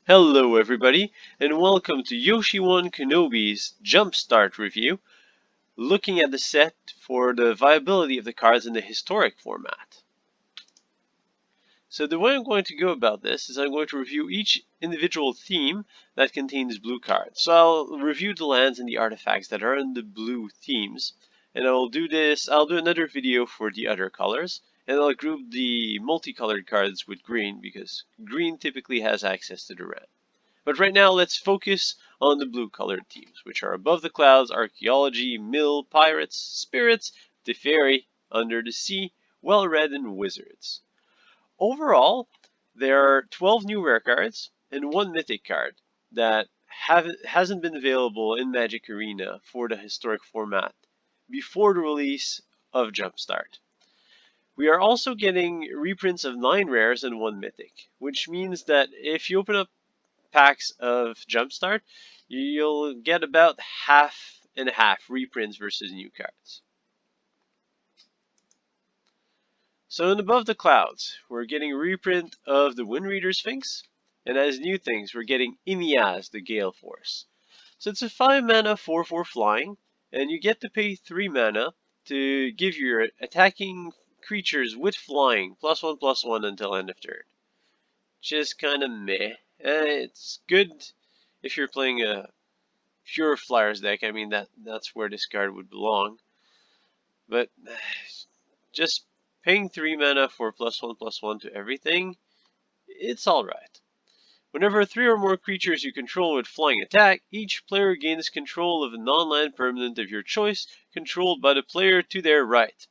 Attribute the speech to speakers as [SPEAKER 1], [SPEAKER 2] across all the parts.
[SPEAKER 1] Hello everybody, and welcome to Yoshi-1 Kenobi's JumpStart review, looking at the set for the viability of the cards in the historic format. So the way I'm going to go about this is I'm going to review each individual theme that contains blue cards. So I'll review the lands and the artifacts that are in the blue themes, and I'll do another video for the other colors, and I'll group the multicolored cards with green because green typically has access to the red. But right now, let's focus on the blue-colored teams, which are Above the Clouds, Archaeology, Mill, Pirates, Spirits, Teferi, Under the Sea, Well-Read, and Wizards. Overall, there are 12 new rare cards and 1 mythic card that hasn't been available in Magic Arena for the historic format before the release of JumpStart. We are also getting reprints of 9 rares and 1 mythic, which means that if you open up packs of JumpStart, you'll get about half and half reprints versus new cards. So in Above the Clouds, we're getting a reprint of the Windreader Sphinx, and as new things, we're getting Imiaz, the Gale Force. So it's a 5 mana 4/4 flying, and you get to pay 3 mana to give your attacking creatures with flying +1/+1 until end of turn. Just kind of meh. It's good if you're playing a pure Flyers deck. I mean, that's where this card would belong. But just paying 3 mana for +1/+1 to everything, it's alright. Whenever 3 or more creatures you control with flying attack, each player gains control of a non-land permanent of your choice, controlled by the player to their right.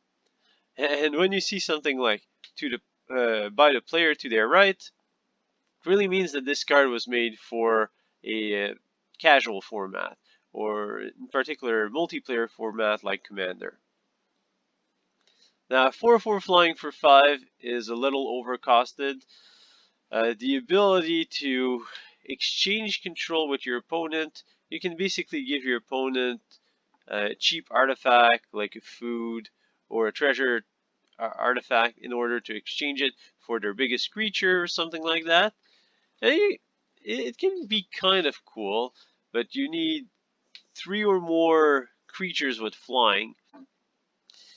[SPEAKER 1] And when you see something like by the player to their right, it really means that this card was made for a casual format, or in particular multiplayer format like Commander. Now 4/4 flying for 5 is a little overcosted. The ability to exchange control with your opponent, you can basically give your opponent a cheap artifact like a food or a treasure artifact in order to exchange it for their biggest creature or something like that. And it can be kind of cool, but you need 3 or more creatures with flying.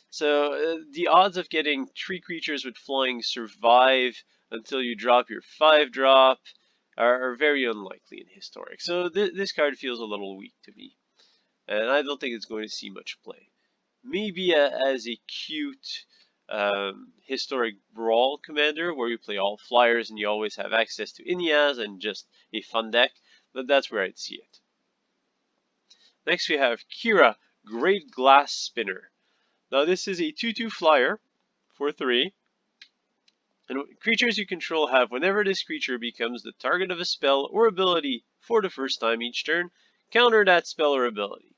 [SPEAKER 1] So the odds of getting 3 creatures with flying survive until you drop your 5-drop are very unlikely in Historic. So this card feels a little weak to me, and I don't think it's going to see much play. Maybe as a cute Historic Brawl commander where you play all flyers and you always have access to Inyaz and just a fun deck, but that's where I'd see it. Next we have Kira, Great Glass Spinner. Now this is a 2/2 flyer for 3, and creatures you control have whenever this creature becomes the target of a spell or ability for the first time each turn, counter that spell or ability.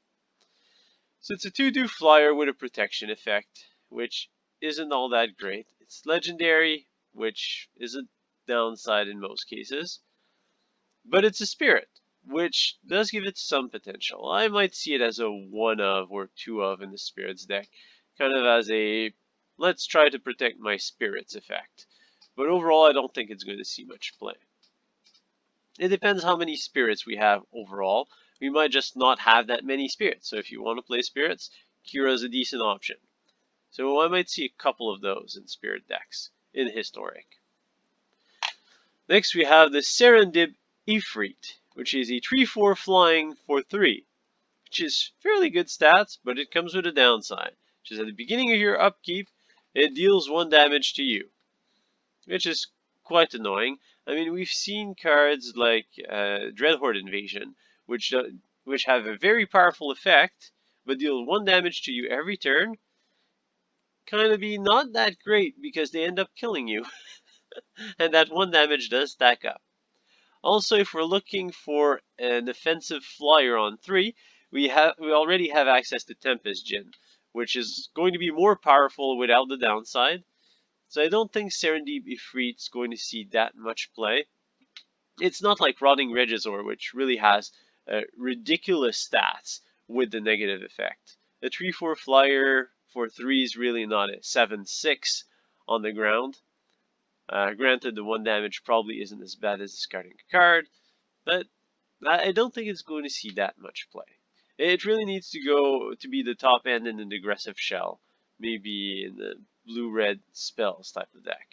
[SPEAKER 1] So it's a 2/2 flyer with a protection effect, which isn't all that great. It's legendary, which is a downside in most cases, but it's a spirit, which does give it some potential. I might see it as a 1 of or 2 of in the spirits deck, kind of as a let's try to protect my spirits effect. But overall, I don't think it's going to see much play. It depends how many spirits we have overall. We might just not have that many spirits. So if you want to play spirits, Kira is a decent option. So I might see a couple of those in spirit decks in Historic. Next we have the Serendib Ifrit, which is a 3/4 flying for 3, which is fairly good stats, but it comes with a downside, which is at the beginning of your upkeep, it deals 1 damage to you, which is quite annoying. I mean, we've seen cards like Dreadhorde Invasion, which have a very powerful effect, but deal 1 damage to you every turn, kind of be not that great because they end up killing you, and that 1 damage does stack up. Also, if we're looking for an offensive flyer on 3, we already have access to Tempest Djinn, which is going to be more powerful without the downside. So I don't think Serendib Ifrit is going to see that much play. It's not like Rotting Regisaur, which really has ridiculous stats with the negative effect. The 3/4 flyer for 3 is really not a 7/6 on the ground. Granted, the 1 damage probably isn't as bad as discarding a card, but I don't think it's going to see that much play. It really needs to go to be the top end in an aggressive shell, maybe in the blue-red spells type of deck.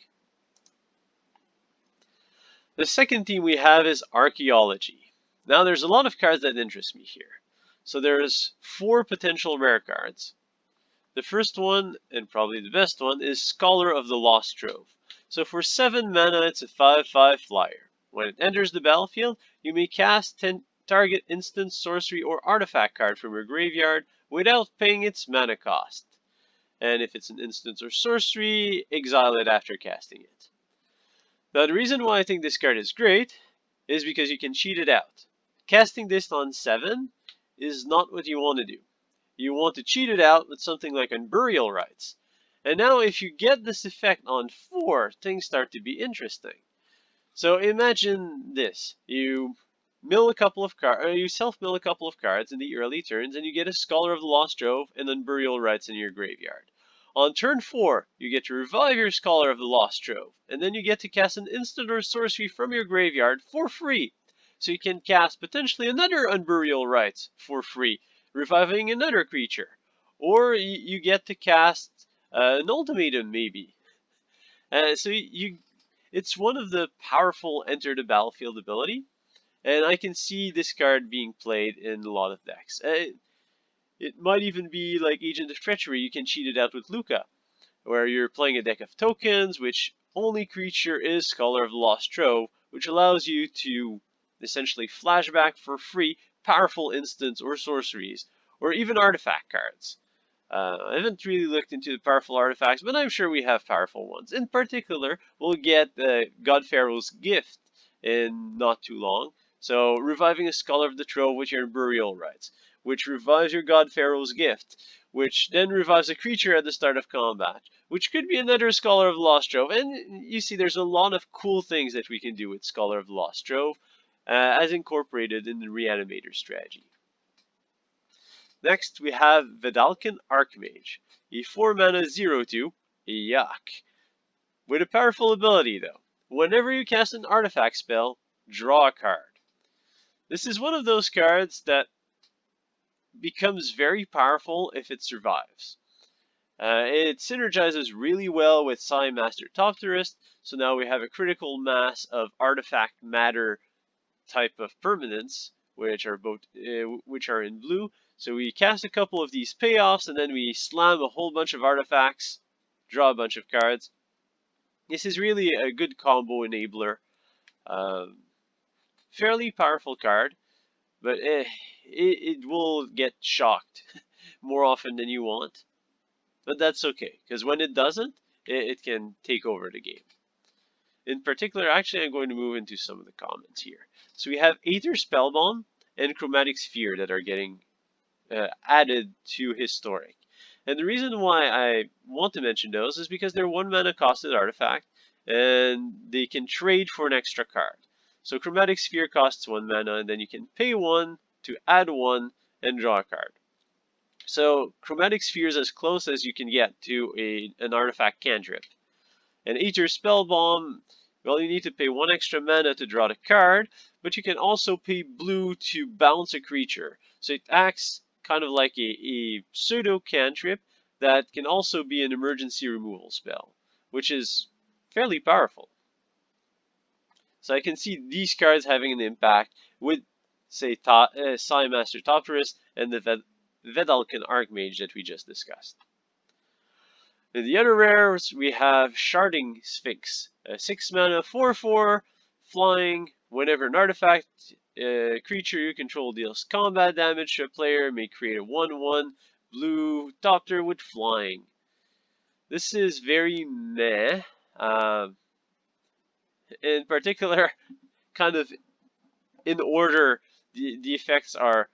[SPEAKER 1] The second theme we have is Archaeology. Now there's a lot of cards that interest me here. So there's 4 potential rare cards. The first one, and probably the best one, is Scholar of the Lost Trove. So for 7 mana, it's a 5/5 flyer. When it enters the battlefield, you may cast 10 target instant, sorcery, or artifact card from your graveyard without paying its mana cost. And if it's an instant or sorcery, exile it after casting it. Now the reason why I think this card is great is because you can cheat it out. Casting this on 7 is not what you want to do. You want to cheat it out with something like Unburial Rites. And now if you get this effect on 4, things start to be interesting. So imagine this. You mill a couple of cards, you self-mill a couple of cards in the early turns, and you get a Scholar of the Lost Trove and Unburial Rites in your graveyard. On turn 4, you get to revive your Scholar of the Lost Trove, and then you get to cast an instant or sorcery from your graveyard for free. So you can cast potentially another Unburial Rites for free, reviving another creature. Or you get to cast an Ultimatum, maybe. So it's one of the powerful enter the battlefield ability, and I can see this card being played in a lot of decks. It might even be like Agent of Treachery. You can cheat it out with Luca, where you're playing a deck of tokens, which only creature is Scholar of the Lost Trove, which allows you to essentially flashback for free powerful instants or sorceries, or even artifact cards. I haven't really looked into the powerful artifacts, but I'm sure we have powerful ones. In particular, we'll get God Pharaoh's Gift in not too long. So reviving a Scholar of the Trove with your Burial Rites, which revives your God Pharaoh's Gift, which then revives a creature at the start of combat, which could be another Scholar of the Lost Trove. And you see there's a lot of cool things that we can do with Scholar of the Lost Trove, as incorporated in the Reanimator strategy. Next, we have Vedalken Archmage, a 4-mana 0/2, yuck. With a powerful ability though. Whenever you cast an artifact spell, draw a card. This is one of those cards that becomes very powerful if it survives. It synergizes really well with Sai Master Topterist, so now we have a critical mass of artifact matter type of permanents, which are in blue. So we cast a couple of these payoffs, and then we slam a whole bunch of artifacts, draw a bunch of cards. This is really a good combo enabler. Fairly powerful card, but it will get shocked more often than you want. But that's okay, because when it doesn't, it can take over the game. In particular, actually, I'm going to move into some of the comments here. So we have Aether Spellbomb and Chromatic Sphere that are getting added to Historic. And the reason why I want to mention those is because they're 1 mana costed artifact, and they can trade for an extra card. So Chromatic Sphere costs 1 mana, and then you can pay 1 to add 1 and draw a card. So Chromatic Sphere is as close as you can get to an artifact cantrip. And Aether Spellbomb, well, you need to pay 1 extra mana to draw the card, but you can also pay blue to bounce a creature. So it acts kind of like a pseudo cantrip that can also be an emergency removal spell, which is fairly powerful. So I can see these cards having an impact with, say, Sai Master Topterist and the Vedalken Archmage that we just discussed. In the other rares, we have Sharding Sphinx, a 6 mana 4/4 flying. Whenever an artifact creature you control deals combat damage to a player, may create a 1/1 blue Topter with flying. This is very meh. In particular, kind of in order, the effects are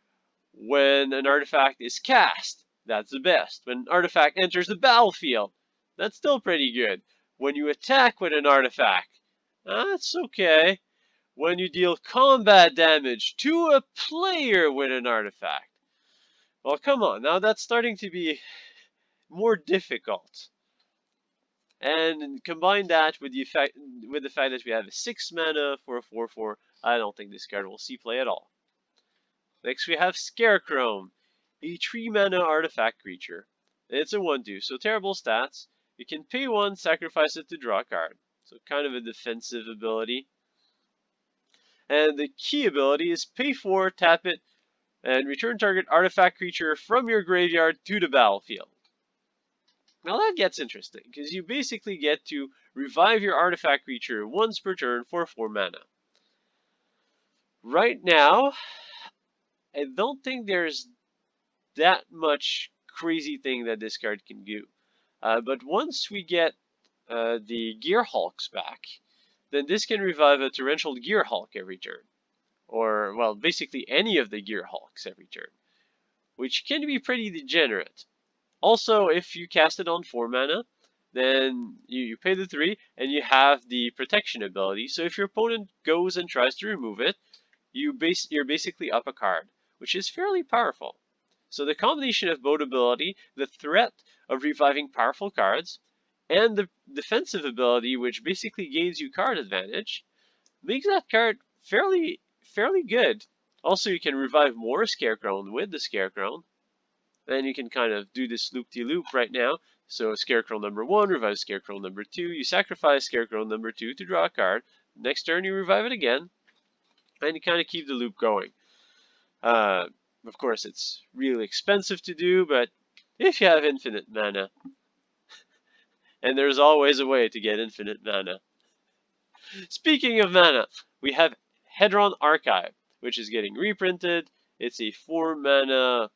[SPEAKER 1] when an artifact is cast, that's the best. When an artifact enters the battlefield, that's still pretty good. When you attack with an artifact, that's okay. When you deal combat damage to a player with an artifact, well, come on, now that's starting to be more difficult. And combine that with the fact that we have a 6 mana for a 4/4, I don't think this card will see play at all. Next we have Scarecrow, a 3 mana artifact creature. It's a 1/2, so terrible stats. You can pay 1, sacrifice it to draw a card. So kind of a defensive ability. And the key ability is pay 4, tap it, and return target artifact creature from your graveyard to the battlefield. Now that gets interesting, because you basically get to revive your artifact creature once per turn for 4 mana. Right now, I don't think there's that much crazy thing that this card can do. But once we get the Gear Hulks back, then this can revive a Torrential Gear Hulk every turn. Or, well, basically any of the Gear Hulks every turn, which can be pretty degenerate. Also, if you cast it on 4 mana, then you pay the 3 and you have the protection ability. So if your opponent goes and tries to remove it, you're basically up a card, which is fairly powerful. So the combination of both ability, the threat of reviving powerful cards, and the defensive ability, which basically gains you card advantage, makes that card fairly good. Also, you can revive more Scarecrow with the Scarecrow. Then you can kind of do this loop-de-loop right now. So Scarecrow number 1, revive Scarecrow number 2. You sacrifice Scarecrow number 2 to draw a card. Next turn you revive it again. And you kind of keep the loop going. Of course, it's really expensive to do, but if you have infinite mana, and there's always a way to get infinite mana. Speaking of mana, we have Hedron Archive, which is getting reprinted. It's a 4 mana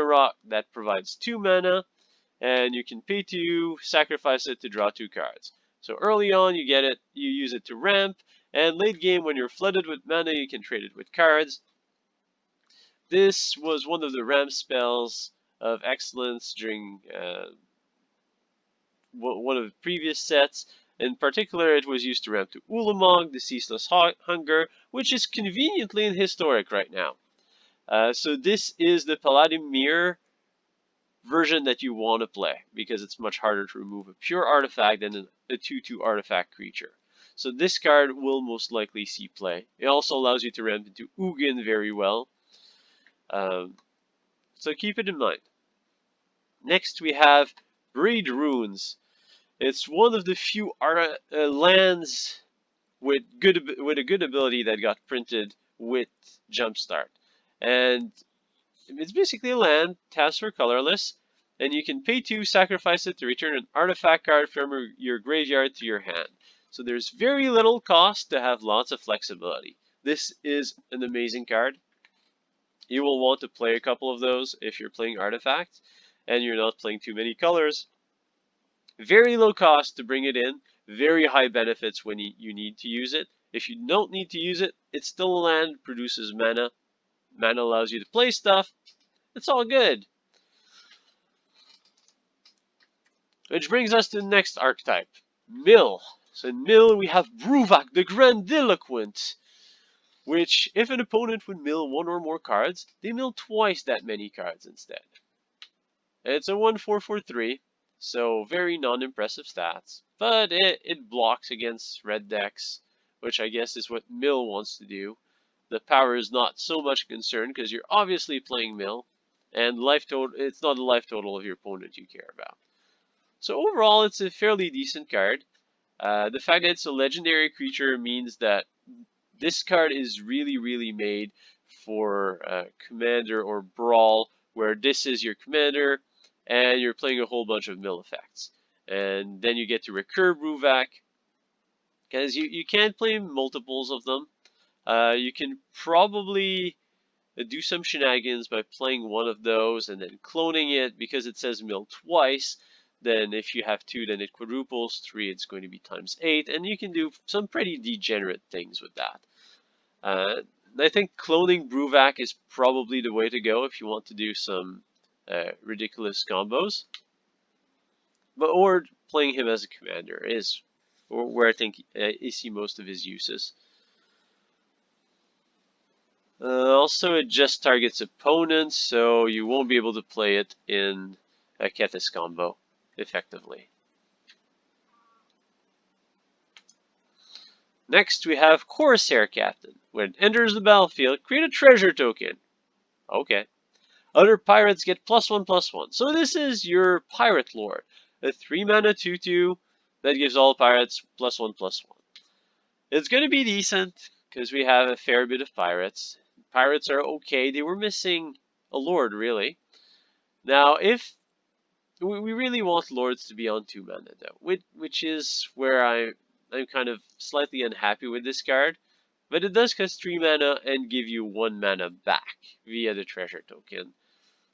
[SPEAKER 1] rock that provides 2 mana, and you can pay 2, sacrifice it to draw 2 cards. So early on you get it, you use it to ramp, and late game when you're flooded with mana you can trade it with cards. This was one of the ramp spells of excellence during one of the previous sets. In particular, it was used to ramp to Ulamog, the Ceaseless Hunger, which is conveniently in Historic right now. So this is the Palladium Mirror version that you want to play, because it's much harder to remove a pure artifact than a 2/2 artifact creature. So this card will most likely see play. It also allows you to ramp into Ugin very well. So keep it in mind. Next we have Buried Ruins. It's one of the few lands with a good ability that got printed with JumpStart. And it's basically a land, taps for colorless, and you can pay 2, sacrifice it to return an artifact card from your graveyard to your hand. So there's very little cost to have lots of flexibility. This is an amazing card. You will want to play a couple of those if you're playing artifacts and you're not playing too many colors. Very low cost to bring it in, very high benefits when you need to use it. If you don't need to use it, it's still a land, produces mana. Mana allows you to play stuff. It's all good. Which brings us to the next archetype, Mill. So in Mill we have Bruvak, the Grandiloquent, which if an opponent would mill 1 or more cards, they mill twice that many cards instead. It's a 1/4/3. So very non-impressive stats, but it blocks against red decks, which I guess is what Mill wants to do. The power is not so much concern because you're obviously playing Mill, and it's not the life total of your opponent you care about. So overall, it's a fairly decent card. The fact that it's a legendary creature means that this card is really made for Commander or Brawl, where this is your Commander, and you're playing a whole bunch of mill effects. And then you get to recur Bruvak, because you can't play multiples of them. You can probably do some shenanigans by playing one of those and then cloning it, because it says mill twice. Then if you have 2, then it quadruples. 3, it's going to be ×8, and you can do some pretty degenerate things with that. I think cloning Bruvak is probably the way to go if you want to do some ridiculous combos, or playing him as a commander is where I think I see most of his uses. Also, it just targets opponents, so you won't be able to play it in a Kethis combo effectively. Next, we have Corsair Captain. When it enters the battlefield, create a treasure token. Okay. Other pirates get +1/+1. So this is your Pirate Lord. A 3-mana 2/2 that gives all pirates +1/+1. It's going to be decent because we have a fair bit of pirates. Pirates are okay. They were missing a lord, really. Now, if we really want lords to be on 2 mana, though, which is where I'm kind of slightly unhappy with this card. But it does cost 3 mana and give you 1 mana back via the treasure token.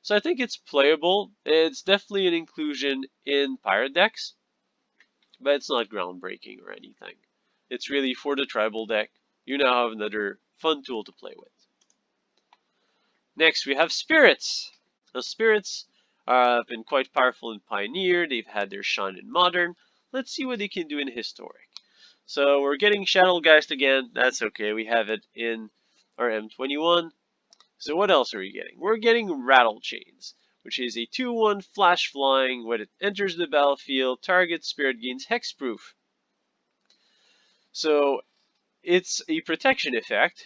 [SPEAKER 1] So I think it's playable. It's definitely an inclusion in pirate decks, but it's not groundbreaking or anything. It's really for the tribal deck. You now have another fun tool to play with. Next, we have spirits. Now, spirits have been quite powerful in Pioneer. They've had their shine in Modern. Let's see what they can do in Historic. So we're getting Shadowgeist again. That's okay. We have it in our M21. So what else are we getting? We're getting Rattle Chains, which is a 2/1 flash flying. When it enters the battlefield, target spirit gains hexproof. So it's a protection effect,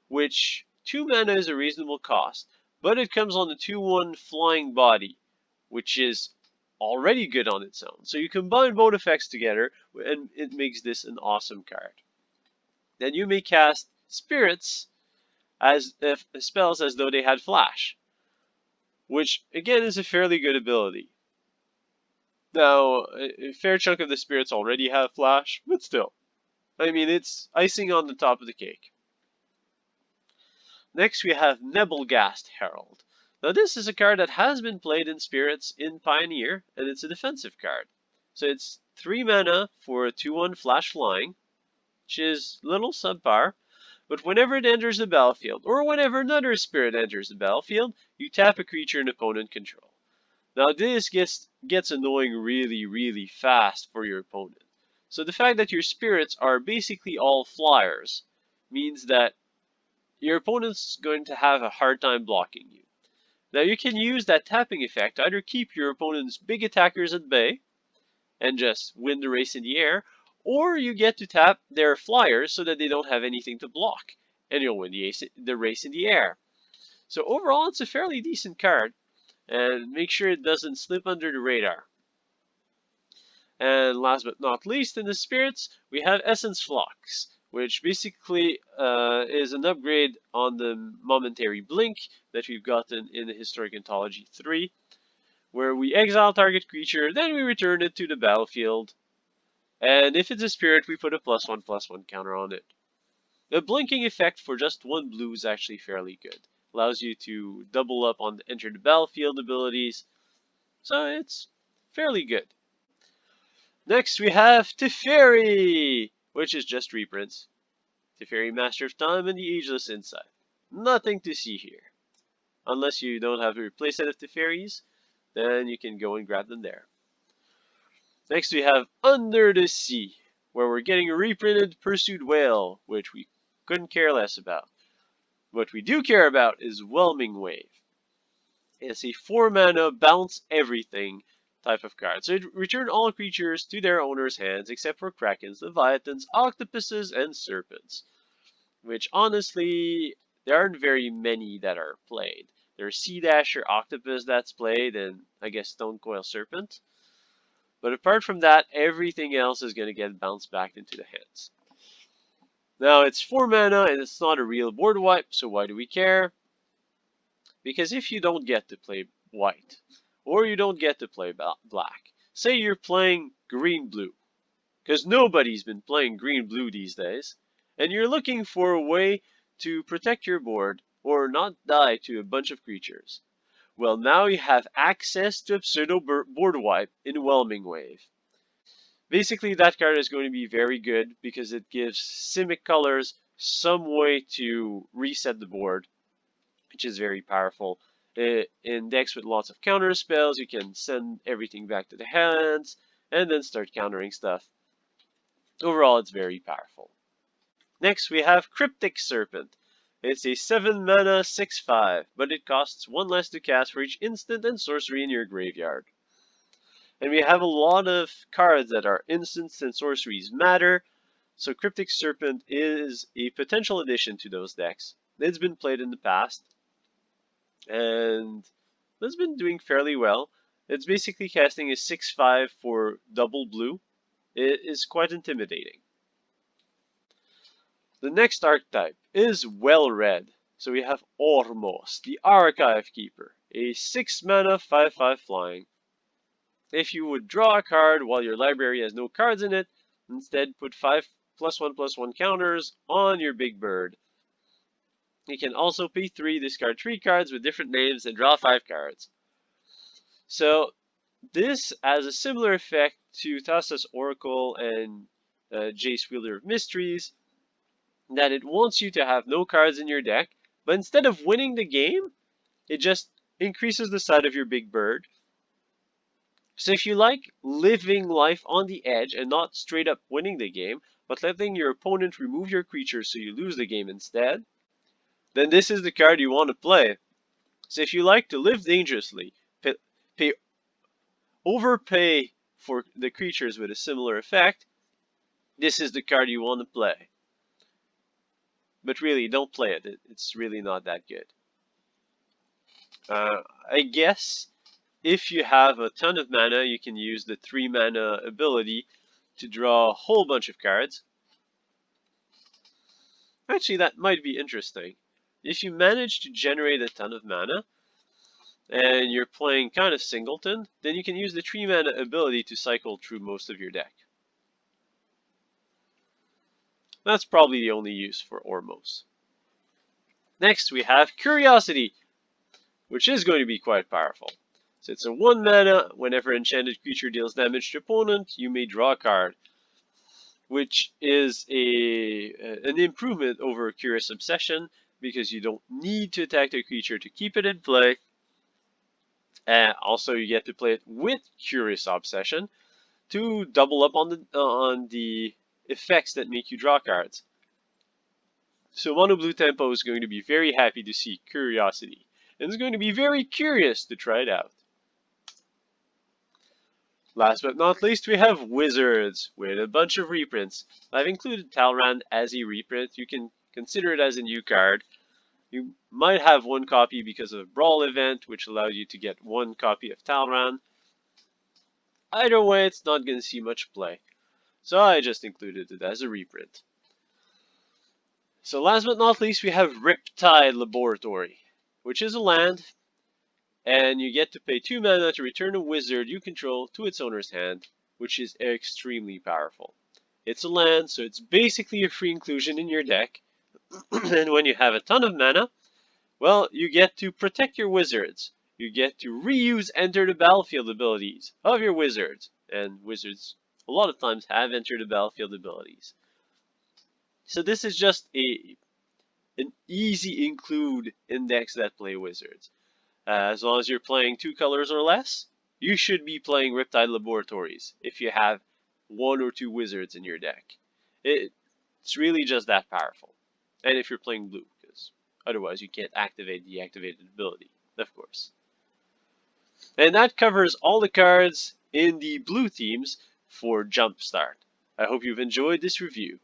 [SPEAKER 1] which 2 mana is a reasonable cost, but it comes on the 2/1 flying body, which is already good on its own. So you combine both effects together, and it makes this an awesome card. Then you may cast spirits as spells as though they had flash, which again is a fairly good ability. Now, a fair chunk of the spirits already have flash, but still. I mean, it's icing on the top of the cake. Next, we have Nebelgast Herald. Now, this is a card that has been played in Spirits in Pioneer, and it's a defensive card. So it's 3 mana for a 2/1 flash flying, which is little subpar. But whenever it enters the battlefield, or whenever another spirit enters the battlefield, you tap a creature an opponent control. Now this gets annoying really, really fast for your opponent. So the fact that your spirits are basically all flyers means that your opponent's going to have a hard time blocking you. Now you can use that tapping effect to either keep your opponent's big attackers at bay and just win the race in the air, or you get to tap their flyers so that they don't have anything to block, and you'll win the race in the air. So overall, it's a fairly decent card, and make sure it doesn't slip under the radar. And last but not least, in the spirits, we have Essence Flux, which basically is an upgrade on the Momentary Blink that we've gotten in the Historic Anthology 3, where we exile target creature, then we return it to the battlefield. And if it's a spirit, we put a +1/+1 counter on it. The blinking effect for just 1 blue is actually fairly good. Allows you to double up on the enter the battlefield abilities. So it's fairly good. Next we have Teferi, which is just reprints. Teferi, Master of Time, and the Ageless Insight. Nothing to see here. Unless you don't have a playset of Teferis, then you can go and grab them there. Next we have Under the Sea, where we're getting a reprinted Pursued Whale, which we couldn't care less about. What we do care about is Whelming Wave. It's a 4 mana bounce everything type of card. So it return all creatures to their owner's hands except for krakens, leviathans, octopuses, and serpents. Which honestly, there aren't very many that are played. There's Sea Dasher Octopus that's played, and I guess Stone Coil Serpent. But apart from that, everything else is going to get bounced back into the hands. Now, it's 4 mana and it's not a real board wipe, so why do we care? Because if you don't get to play white, or you don't get to play black, say you're playing green-blue, because nobody's been playing green-blue these days, and you're looking for a way to protect your board or not die to a bunch of creatures. Well, now you have access to a pseudo board wipe in Whelming Wave. Basically, that card is going to be very good because it gives Simic Colors some way to reset the board, which is very powerful. In decks with lots of counter spells, you can send everything back to the hands and then start countering stuff. Overall, it's very powerful. Next, we have Cryptic Serpent. It's a 7 mana 6/5, but it costs 1 less to cast for each instant and sorcery in your graveyard. And we have a lot of cards that are instants and sorceries matter. So Cryptic Serpent is a potential addition to those decks. It's been played in the past, and it's been doing fairly well. It's basically casting a 6/5 for double blue. It is quite intimidating. The next archetype is well read. So we have Ormos, the Archive Keeper, a 6 mana 5/5 flying. If you would draw a card while your library has no cards in it, instead put 5+1/+1 counters on your big bird. You can also pay 3, discard 3 cards with different names, and draw 5 cards. So this has a similar effect to Thassa's Oracle and Jace Wielder of Mysteries, that it wants you to have no cards in your deck, but instead of winning the game, it just increases the size of your big bird. So if you like living life on the edge and not straight up winning the game, but letting your opponent remove your creatures so you lose the game instead, then this is the card you want to play. So if you like to live dangerously, overpay for the creatures with a similar effect, this is the card you want to play. But really, don't play it. It's really not that good. I guess if you have a ton of mana, you can use the 3 mana ability to draw a whole bunch of cards. Actually, that might be interesting. If you manage to generate a ton of mana, and you're playing kind of singleton, then you can use the 3 mana ability to cycle through most of your deck. That's probably the only use for Ormos. Next, we have Curiosity, which is going to be quite powerful. So it's a 1 mana, whenever enchanted creature deals damage to opponent, you may draw a card, which is an improvement over Curious Obsession, because you don't need to attack the creature to keep it in play. Also, you get to play it with Curious Obsession to double up on the effects that make you draw cards. So Mono Blue Tempo is going to be very happy to see Curiosity, and is going to be very curious to try it out. Last but not least, we have Wizards with a bunch of reprints. I've included Talrand as a reprint. You can consider it as a new card. You might have 1 copy because of a Brawl event, which allows you to get 1 copy of Talrand. Either way, it's not going to see much play, so I just included it as a reprint. So last but not least, we have Riptide Laboratory, which is a land, and you get to pay 2 mana to return a wizard you control to its owner's hand, which is extremely powerful. It's a land, so it's basically a free inclusion in your deck, and when you have a ton of mana, well, you get to protect your wizards. You get to reuse enter the battlefield abilities of your wizards, and wizards a lot of times have enter the battlefield abilities. So this is just an easy include in decks that play wizards. As long as you're playing 2 colors or less, you should be playing Riptide Laboratories if you have 1 or 2 wizards in your deck. It's really just that powerful. And if you're playing blue, because otherwise you can't activate the activated ability, of course. And that covers all the cards in the blue themes for JumpStart. I hope you've enjoyed this review.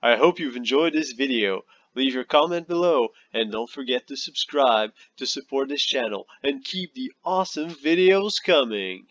[SPEAKER 1] I hope you've enjoyed this video. Leave your comment below and don't forget to subscribe to support this channel and keep the awesome videos coming.